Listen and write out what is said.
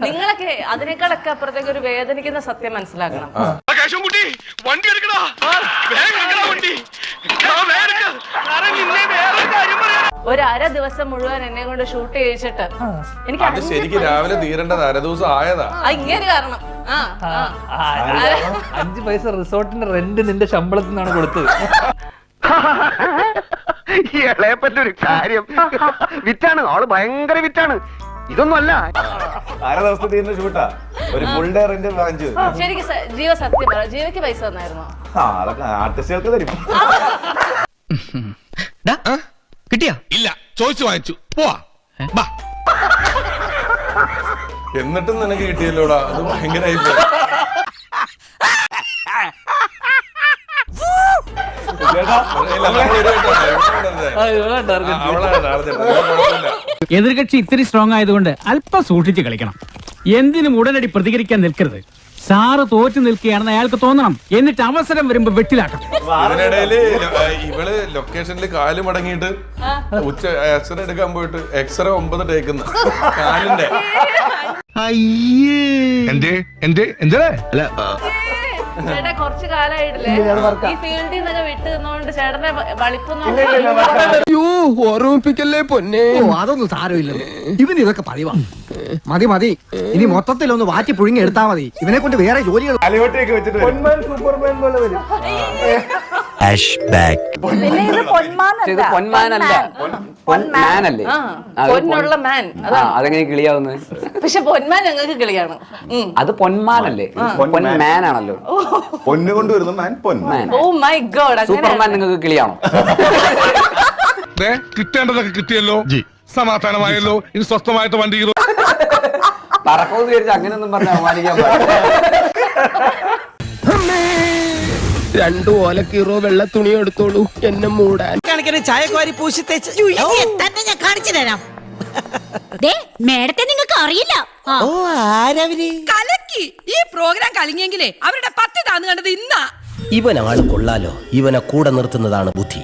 നിങ്ങളൊക്കെ അതിനേക്കാളൊക്കെ അപ്പുറത്തേക്ക് ഒരു വേദനിക്കുന്ന സത്യം മനസ്സിലാക്കണം. ഒരു അര ദിവസം മുഴുവൻ എന്നെ കൊണ്ട് ഷൂട്ട് ചെയ്യിച്ചിട്ട് എനിക്ക് അത് ശരിക്കും രാവിലെ തീരേണ്ടത് അര ദിവസം ആയതാ. ഇങ്ങനെ കാരണം 5 പൈസ റിസോർട്ടിന്റെ റെന്റ് നിന്റെ ശമ്പളത്തിൽ നിന്നാണ് കൊടുത്തത്. ഇളയപ്പറ്റൊരു കാര്യം വിറ്റാണ്, ആള് ഭയങ്കര വിറ്റാണ്. ഇതൊന്നും അല്ല, അര ദിവസത്തെ തീരുന്ന ഷൂട്ടാ, ഒരു ഫുൾ ഡേ റെന്റ് വാങ്ങിച്ചു. ശരിക്കും ജീവ സത്യം പറ, ജീവയ്ക്ക് പൈസ തന്നായിരുന്നോ? അതൊക്കെ ആർട്ടിസ്റ്റുകൾക്ക് തരും. കിട്ടിയാ? ഇല്ല, ചോദിച്ചു വാങ്ങിച്ചു. പോവാ. എന്നിട്ടും നിനക്ക് കിട്ടിയല്ലോടാ, അത് ഭയങ്കരമായി. എതിർകക്ഷി ഇത്തിരി സ്ട്രോങ് ആയതുകൊണ്ട് അല്പം സൂക്ഷിച്ച് കളിക്കണം. എന്തിനും ഉടനടി പ്രതികരിക്കാൻ നിൽക്കരുത്. സാറ് തോറ്റു നിൽക്കുകയാണെന്ന് അയാൾക്ക് തോന്നണം. എന്നിട്ട് അവസരം വരുമ്പോ വെട്ടിലാക്കണം. ഇതിനിടയില് ഇവള് ലൊക്കേഷനിൽ കാല് മടങ്ങിയിട്ട് ഉച്ച എക്സ്റേ എടുക്കാൻ പോയിട്ട് എക്സ്റേ 9 ടേക്കുന്ന കാലിന്റെ. ചേട്ടാ കുറച്ചു കാലമായിട്ടില്ലേ ഈ ഫീൽഡിൽ നിന്നൊക്കെ വിട്ട് നിന്നോണ്ട് ചേട്ടനെ വളിപ്പൊന്നും ഓർമ്മിപ്പിക്കല്ലേ പൊന്നെ. അതൊന്നും സാരമില്ല, ഇവന് ഇതൊക്കെ പതിവാ. മതി മതി, ഇനി മൊത്തത്തിലൊന്ന് വാറ്റി പുഴുങ്ങി എടുത്താ മതി. ഇവനെ കൊണ്ട് വേറെ ജോലികൾ പൊന്മാൻ സൂപ്പർമാൻ പോലെ വരും. പൊന്മാനല്ലേ, പൊന്നുള്ള മാൻ. അതെങ്ങനെ കിളിയാവുന്നത്? പക്ഷെ പൊന്മാൻ ഞങ്ങൾക്ക് കിളിയാണ്. അത് പൊന്മാനല്ലേ, പൊന്മാനാണല്ലോ. പൊന്നു കൊണ്ടുവരുന്ന മാൻ പൊന്മാൻ. ഓ മൈ ഗോഡ്, സൂപ്പർമാൻ നിങ്ങൾക്ക് കിളിയാണോ? കിട്ടേണ്ടതൊക്കെ കിട്ടിയല്ലോ, സമാധാനമായല്ലോ. ഇനി സ്വസ്ഥമായിട്ട് വണ്ടി പറക്കോന്ന് വിചാരിച്ച് അങ്ങനെയൊന്നും പറഞ്ഞ അവമാനിക്കാൻ പാടില്ല. 2 ഓലക്കീറോ വെള്ള തുണി എടുത്തോളൂ എന്നെ മൂടാൻ. ചായക്കാരി പൂശി തേച്ച് തന്നെ ഞാൻ കാണിച്ചു തരാം. മേഡത്തെ നിങ്ങൾക്ക് അറിയില്ല. ഓ ആരവര് കലക്കി. ഈ പ്രോഗ്രാം കലങ്ങിയെങ്കിലേ അവരുടെ 10 താന്ന് കണ്ടത് ഇന്നാ. ഇവനാള് കൊള്ളാലോ, ഇവനെ കൂടെ നിർത്തുന്നതാണ് ബുദ്ധി.